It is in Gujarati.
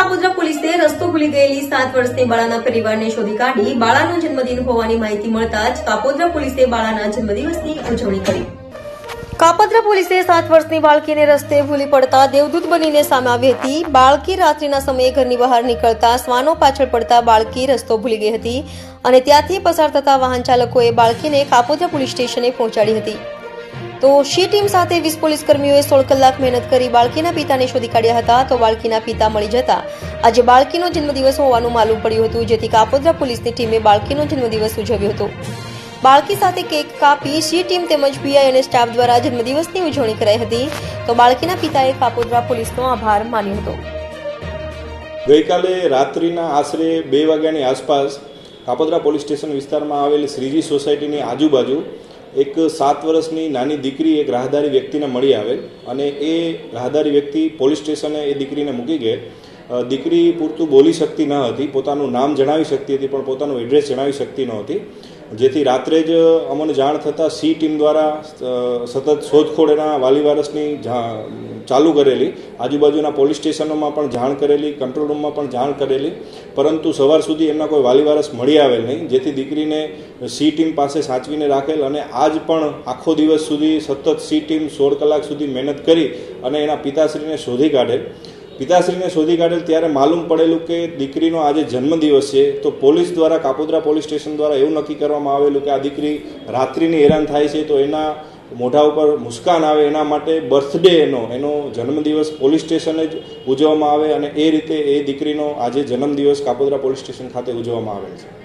કાપોદ્રા પોલીસે રસ્તો ભૂલી ગયેલી 7 વર્ષની બાળાના પરિવારને શોધી કાઢી બાળાનો જન્મદિન હોવાની માહિતી મળતા જ કાપોદ્રા પોલીસે બાળાના જન્મદિવસની ઉજવણી કરી। કાપોદ્રા પોલીસે 7 વર્ષની બાળકીને રસ્તે ભૂલી પડતા દેવદૂત બનીને સામે આવી હતી। બાળકી રાત્રિના સમયે ઘરની બહાર નીકળતા શ્વાનો પાછળ પડતા બાળકી રસ્તો ભૂલી ગઈ હતી અને ત્યાંથી પસાર થતા વાહન ચાલકોએ બાળકીને કાપોદ્રા પોલીસ સ્ટેશને પહોંચાડી હતી। તો શી ટીમ સાથે 20 પોલીસ કર્મીઓએ 16 કલાક મહેનત કરી બાળકીના પિતાને શોધી કાઢ્યા હતા। તો બાળકીના પિતા મળી જતા આજે બાળકીનો જન્મદિવસ હોવાનું માલુમ પડ્યું હતું, જેથી કાપોદ્રા પોલીસની ટીમે બાળકીનો જન્મદિવસ ઉજવ્યો હતો। બાળકી સાથે કેક કાપી શી ટીમ તેમજ પીઆઈ અને સ્ટાફ દ્વારા જન્મદિવસની ઉજવણી કરાઈ હતી। તો બાળકીના પિતાએ કાપોદ્રા પોલીસનો આભાર માન્યો હતો। ગઈકાલે રાત્રિના આશરે 2 વાગ્યાની આસપાસ કાપોદ્રા પોલીસ સ્ટેશન વિસ્તારમાં આવેલી શ્રીજી સોસાયટીની આજુબાજુ એક 7 વર્ષની નાની દીકરી એક રાહદારી વ્યક્તિને મળી આવેલ અને એ રાહદારી વ્યક્તિ પોલીસ સ્ટેશને એ દીકરીને મૂકી ગયેલ। દીકરી પૂરતું બોલી શકતી ન હતી, પોતાનું નામ જણાવી શકતી હતી પણ પોતાનું એડ્રેસ જણાવી શકતી નહોતી, જેથી રાત્રે જ અમને જાણ થતાં સી ટીમ દ્વારા સતત શોધખોળ એના વાલી વારસની ચાલુ કરેલી, આજુબાજુના પોલીસ સ્ટેશનોમાં પણ જાણ કરેલી, કંટ્રોલ રૂમમાં પણ જાણ કરેલી, પરંતુ સવાર સુધી એમના કોઈ વાલી વારસ મળી આવેલ નહીં, જેથી દીકરીને સી ટીમ પાસે સાચવીને રાખેલ અને આજ પણ આખો દિવસ સુધી સતત સી ટીમ 16 કલાક સુધી મહેનત કરી અને એના પિતાશ્રીને શોધી કાઢેલ। પિતાશ્રીને શોધી કાઢેલ ત્યારે માલુમ પડેલું કે દીકરીનો આજે જન્મદિવસ છે। તો પોલીસ દ્વારા કાપોદ્રા પોલીસ સ્ટેશન દ્વારા એવું નક્કી કરવામાં આવેલું કે આ દીકરી રાત્રિની હેરાન થાય છે તો એના મોઢા ઉપર મુસ્કાન આવે એના માટે બર્થડે એનો જન્મદિવસ પોલીસ સ્ટેશને જ ઉજવવામાં આવે અને એ રીતે એ દીકરીનો આજે જન્મદિવસ કાપોદ્રા પોલીસ સ્ટેશન ખાતે ઉજવવામાં આવેલ છે।